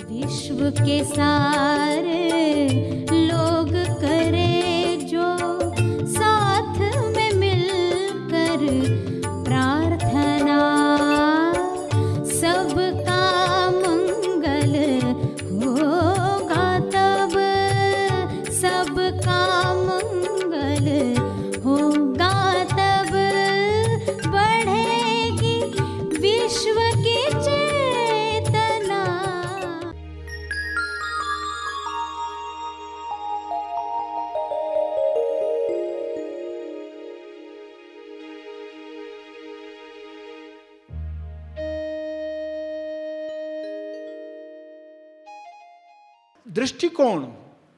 विश्व के सारे लोग करे जो साथ में मिलकर प्रार्थना, सबका मंगल होगा तब, सबका मंगल होगा तब, बढ़ेगी विश्व की चेतना। दृष्टिकोण,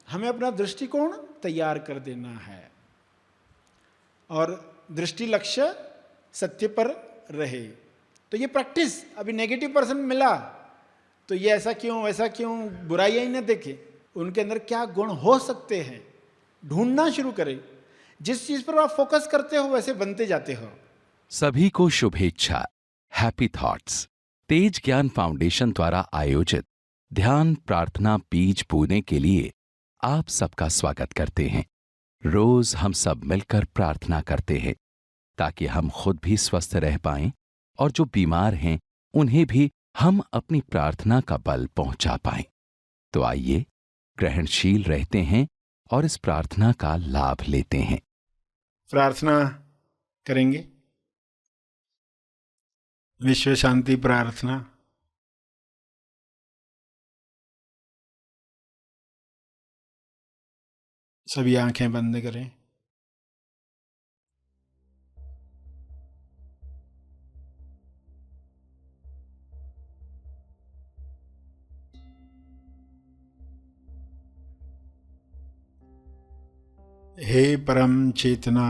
हमें अपना दृष्टिकोण तैयार कर देना है और दृष्टि लक्ष्य सत्य पर रहे। तो ये प्रैक्टिस, अभी नेगेटिव पर्सन मिला तो ये ऐसा क्यों वैसा क्यों, बुराइयां ही न देखे, उनके अंदर क्या गुण हो सकते हैं ढूंढना शुरू करें। जिस चीज पर आप फोकस करते हो वैसे बनते जाते हो। सभी को शुभेच्छा। हैप्पी थॉट्स तेज ज्ञान फाउंडेशन द्वारा आयोजित ध्यान प्रार्थना बीज बोने के लिए आप सबका स्वागत करते हैं। रोज हम सब मिलकर प्रार्थना करते हैं ताकि हम खुद भी स्वस्थ रह पाएं और जो बीमार हैं उन्हें भी हम अपनी प्रार्थना का बल पहुंचा पाएं। तो आइए ग्रहणशील रहते हैं और इस प्रार्थना का लाभ लेते हैं। प्रार्थना करेंगे। विश्व शांति प्रार्थना। सभी आंखें बंद करें। हे परम चेतना,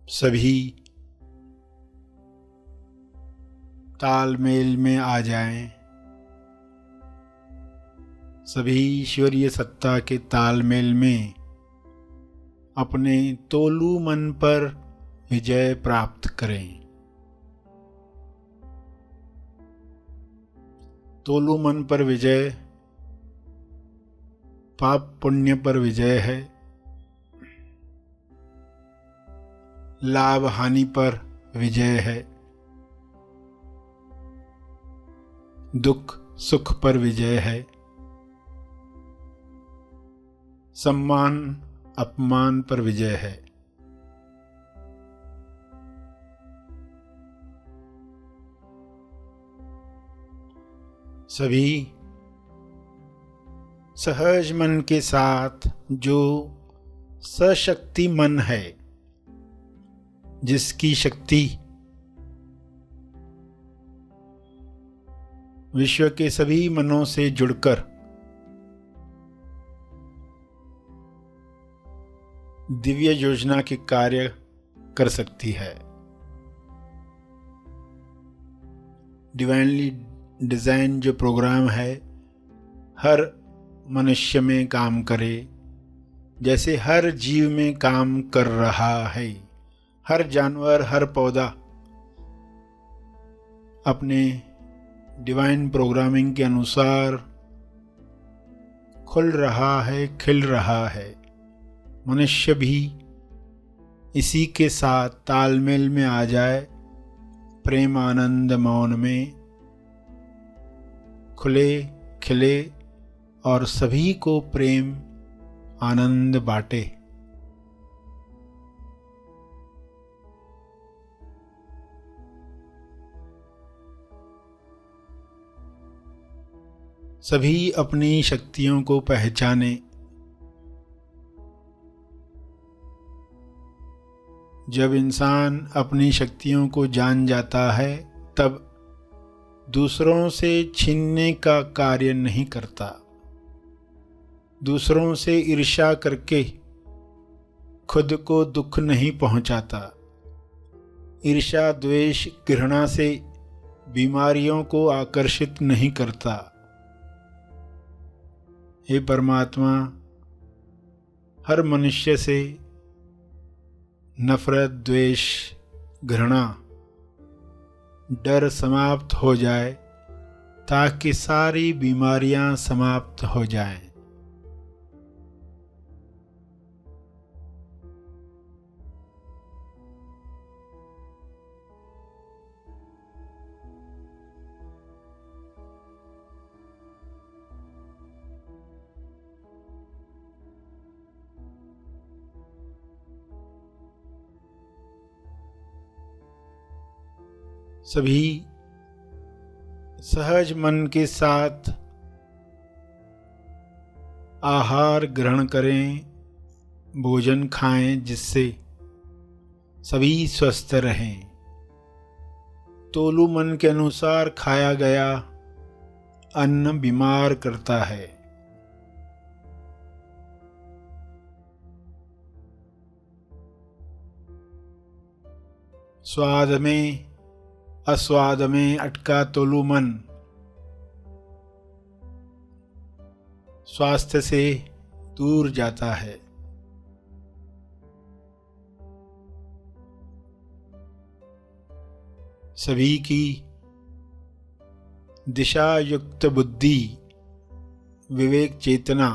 सभी तालमेल में आ जाएं। सभी ईश्वरीय सत्ता के तालमेल में अपने तोलू मन पर विजय प्राप्त करें। तोलू मन पर विजय पाप पुण्य पर विजय है, लाभ हानि पर विजय है, दुख सुख पर विजय है, सम्मान अपमान पर विजय है। सभी सहज मन के साथ जो सशक्ति मन है, जिसकी शक्ति विश्व के सभी मनों से जुड़कर दिव्य योजना के कार्य कर सकती है। डिवाइनली डिजाइन जो प्रोग्राम है हर मनुष्य में काम करे, जैसे हर जीव में काम कर रहा है। हर जानवर, हर पौधा अपने डिवाइन प्रोग्रामिंग के अनुसार खुल रहा है, खिल रहा है। मनुष्य भी इसी के साथ तालमेल में आ जाए, प्रेम आनंद मौन में खुले खिले और सभी को प्रेम आनंद बांटे। सभी अपनी शक्तियों को पहचाने। जब इंसान अपनी शक्तियों को जान जाता है तब दूसरों से छीनने का कार्य नहीं करता, दूसरों से ईर्ष्या करके खुद को दुख नहीं पहुंचाता। ईर्ष्या द्वेष घृणा से बीमारियों को आकर्षित नहीं करता। हे परमात्मा, हर मनुष्य से नफरत द्वेष घृणा, डर समाप्त हो जाए ताकि सारी बीमारियां समाप्त हो जाएं। सभी सहज मन के साथ आहार ग्रहण करें, भोजन खाएं, जिससे सभी स्वस्थ रहें। तोलू मन के अनुसार खाया गया अन्न बीमार करता है। स्वाद में अस्वाद में अटका तोलू मन स्वास्थ्य से दूर जाता है। सभी की दिशा युक्त बुद्धि, विवेक चेतना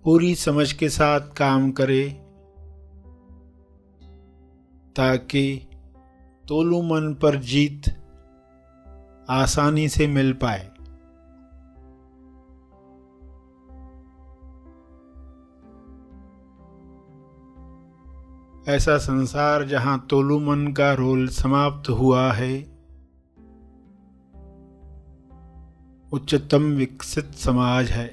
पूरी समझ के साथ काम करे ताकि तोलू मन पर जीत आसानी से मिल पाए। ऐसा संसार जहां तोलू मन का रोल समाप्त हुआ है, उच्चतम विकसित समाज है।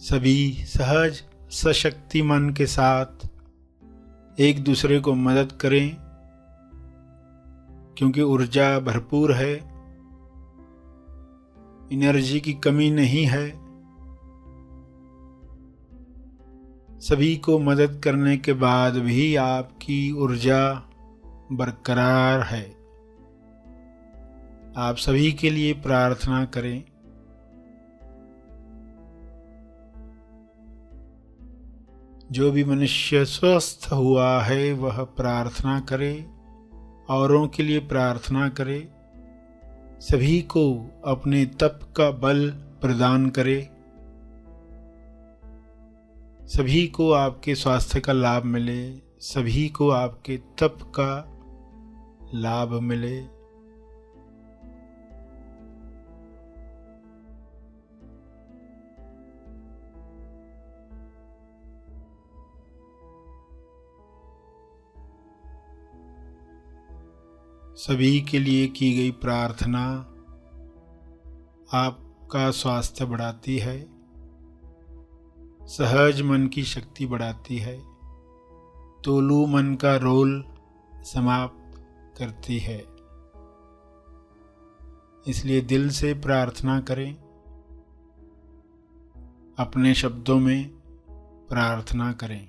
सभी सहज सशक्ति मन के साथ एक दूसरे को मदद करें, क्योंकि ऊर्जा भरपूर है, एनर्जी की कमी नहीं है। सभी को मदद करने के बाद भी आपकी ऊर्जा बरकरार है। आप सभी के लिए प्रार्थना करें। जो भी मनुष्य स्वस्थ हुआ है वह प्रार्थना करे, औरों के लिए प्रार्थना करे, सभी को अपने तप का बल प्रदान करे, सभी को आपके स्वास्थ्य का लाभ मिले, सभी को आपके तप का लाभ मिले। सभी के लिए की गई प्रार्थना आपका स्वास्थ्य बढ़ाती है, सहज मन की शक्ति बढ़ाती है, तोलू मन का रोल समाप्त करती है। इसलिए दिल से प्रार्थना करें, अपने शब्दों में प्रार्थना करें।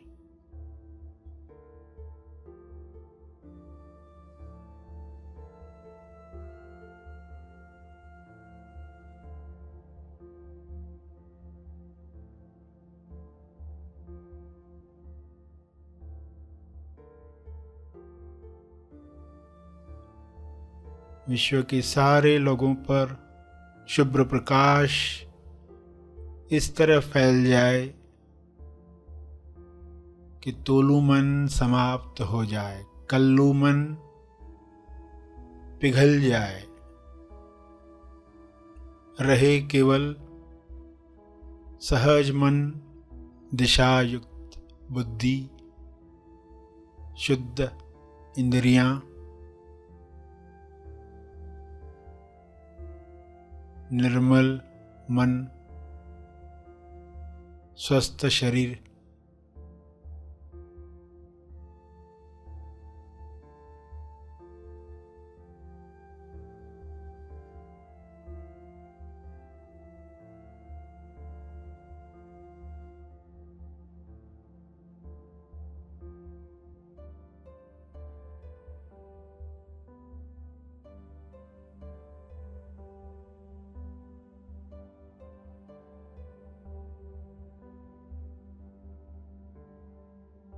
विश्व के सारे लोगों पर शुभ्र प्रकाश इस तरह फैल जाए कि तोलू मन समाप्त हो जाए, कल्लू मन पिघल जाए, रहे केवल सहज मन, दिशायुक्त बुद्धि, शुद्ध इंद्रियां, निर्मल मन, स्वस्थ शरीर।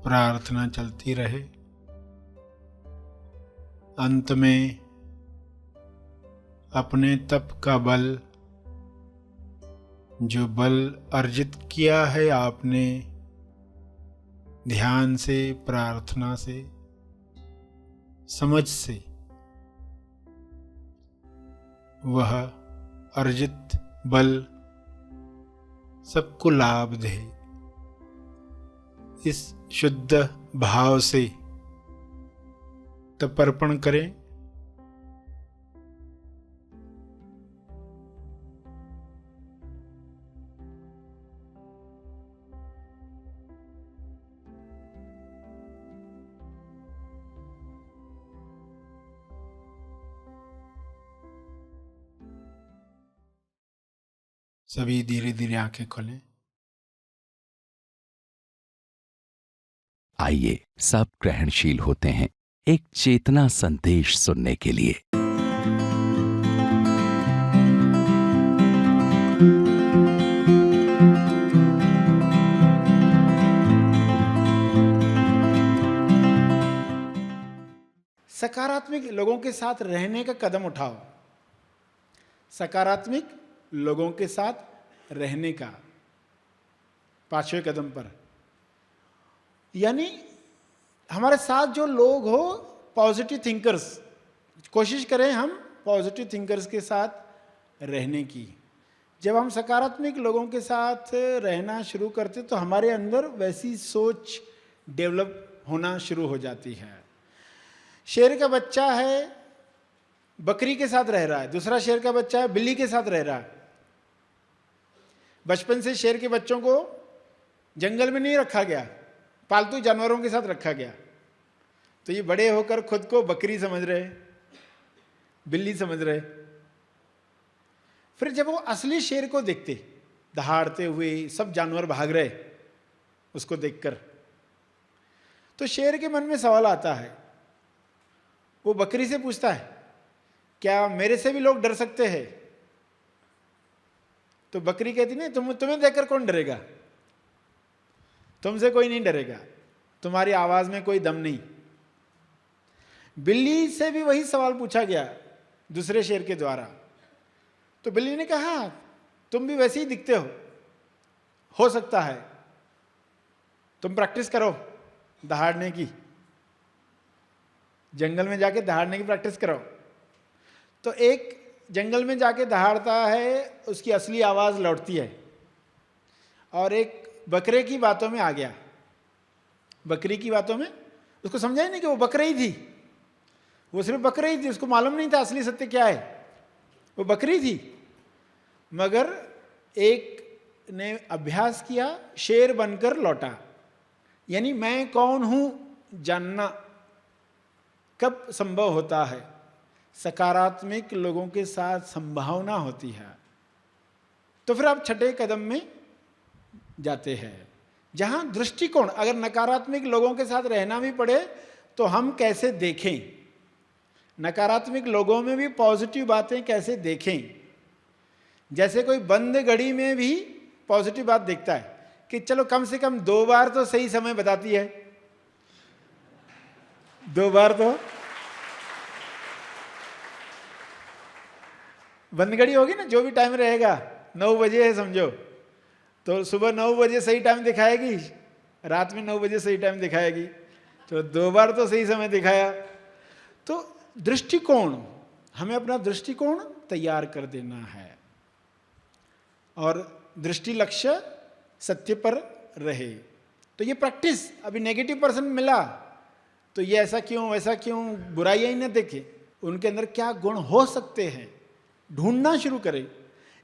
प्रार्थना चलती रहे। अंत में अपने तप का बल, जो बल अर्जित किया है आपने ध्यान से, प्रार्थना से, समझ से, वह अर्जित बल सबको लाभ दे। इस शुद्ध भाव से तर्पण करें। सभी धीरे धीरे आंखें खोलें। आइए सब ग्रहणशील होते हैं एक चेतना संदेश सुनने के लिए। सकारात्मक लोगों के साथ रहने का कदम उठाओ। सकारात्मक लोगों के साथ रहने का 5वें कदम पर, यानी हमारे साथ जो लोग हो पॉजिटिव थिंकर्स, कोशिश करें हम पॉजिटिव थिंकर्स के साथ रहने की। जब हम सकारात्मक लोगों के साथ रहना शुरू करते तो हमारे अंदर वैसी सोच डेवलप होना शुरू हो जाती है। शेर का बच्चा है, बकरी के साथ रह रहा है, दूसरा शेर का बच्चा है, बिल्ली के साथ रह रहा है। बचपन से शेर के बच्चों को जंगल में नहीं रखा गया, पालतू जानवरों के साथ रखा गया, तो ये बड़े होकर खुद को बकरी समझ रहे, बिल्ली समझ रहे। फिर जब वो असली शेर को देखते, दहाड़ते हुए सब जानवर भाग रहे उसको देखकर, तो शेर के मन में सवाल आता है। वो बकरी से पूछता है, क्या मेरे से भी लोग डर सकते हैं? तो बकरी कहती नहीं, तुम्हें देखकर कौन डरेगा, तुमसे कोई नहीं डरेगा, तुम्हारी आवाज में कोई दम नहीं। बिल्ली से भी वही सवाल पूछा गया दूसरे शेर के द्वारा, तो बिल्ली ने कहा तुम भी वैसे ही दिखते हो सकता है तुम प्रैक्टिस करो दहाड़ने की, जंगल में जाके दहाड़ने की प्रैक्टिस करो। तो एक जंगल में जाके दहाड़ता है, उसकी असली आवाज लौटती है, और एक बकरे की बातों में आ गया। बकरी की बातों में उसको समझा ही नहीं कि वो बकरी ही थी, वो सिर्फ बकरी ही थी, उसको मालूम नहीं था असली सत्य क्या है, वो बकरी थी। मगर एक ने अभ्यास किया, शेर बनकर लौटा, यानी मैं कौन हूं जानना कब संभव होता है? सकारात्मक लोगों के साथ संभावना होती है। तो फिर आप छठे कदम में जाते हैं, जहां दृष्टिकोण, अगर नकारात्मक लोगों के साथ रहना भी पड़े तो हम कैसे देखें, नकारात्मक लोगों में भी पॉजिटिव बातें कैसे देखें। जैसे कोई बंद घड़ी में भी पॉजिटिव बात देखता है कि चलो कम से कम 2 बार तो सही समय बताती है, 2 बार तो बंद घड़ी होगी ना, जो भी टाइम रहेगा, 9 बजे है समझो, तो सुबह 9 बजे सही टाइम दिखाएगी, रात में 9 बजे सही टाइम दिखाएगी, तो 2 बार तो सही समय दिखाया। तो दृष्टिकोण, हमें अपना दृष्टिकोण तैयार कर देना है, और दृष्टि लक्ष्य सत्य पर रहे। तो ये प्रैक्टिस, अभी नेगेटिव पर्सन मिला तो ये ऐसा क्यों वैसा क्यों, बुराइयां ही न देखे, उनके अंदर क्या गुण हो सकते हैं ढूंढना शुरू करें।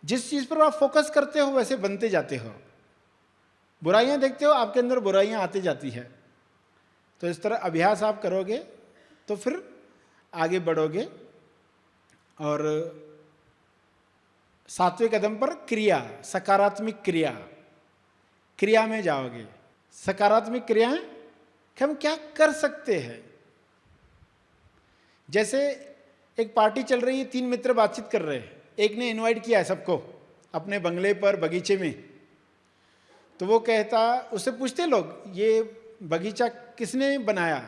जिस चीज पर आप फोकस करते हो वैसे बनते जाते हो। बुराइयां देखते हो, आपके अंदर बुराइयां आती जाती है। तो इस तरह अभ्यास आप करोगे तो फिर आगे बढ़ोगे। और 7वें कदम पर क्रिया, सकारात्मक क्रिया में जाओगे। सकारात्मक क्रियाएं कि हम क्या कर सकते हैं। जैसे एक पार्टी चल रही है, 3 मित्र बातचीत कर रहे हैं, एक ने इनवाइट किया है सबको अपने बंगले पर, बगीचे में। तो वो कहता, उससे पूछते लोग, ये बगीचा किसने बनाया?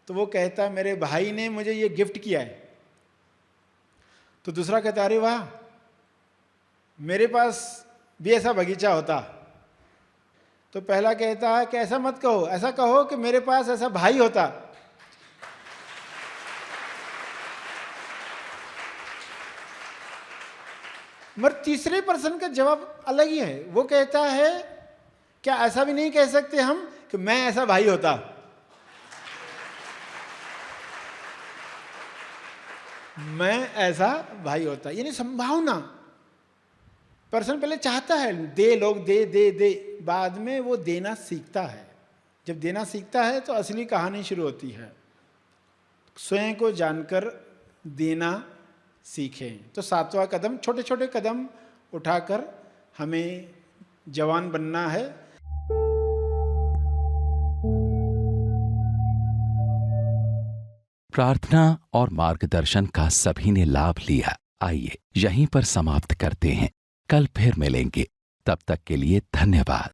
तो वो कहता मेरे भाई ने मुझे ये गिफ्ट किया है। तो दूसरा कहता अरे वाह, मेरे पास भी ऐसा बगीचा होता। तो पहला कहता है कि ऐसा मत कहो, ऐसा कहो कि मेरे पास ऐसा भाई होता। मगर तीसरे पर्सन का जवाब अलग ही है। वो कहता है क्या ऐसा भी नहीं कह सकते हम कि मैं ऐसा भाई होता? मैं ऐसा भाई होता, यानी संभावना। पर्सन पहले चाहता है दे, लोग दे दे दे, बाद में वो देना सीखता है। जब देना सीखता है तो असली कहानी शुरू होती है। स्वयं को जानकर देना सीखें। तो 7वां कदम, छोटे छोटे कदम उठाकर हमें जवान बनना है। प्रार्थना और मार्गदर्शन का सभी ने लाभ लिया। आइए यहीं पर समाप्त करते हैं, कल फिर मिलेंगे। तब तक के लिए धन्यवाद।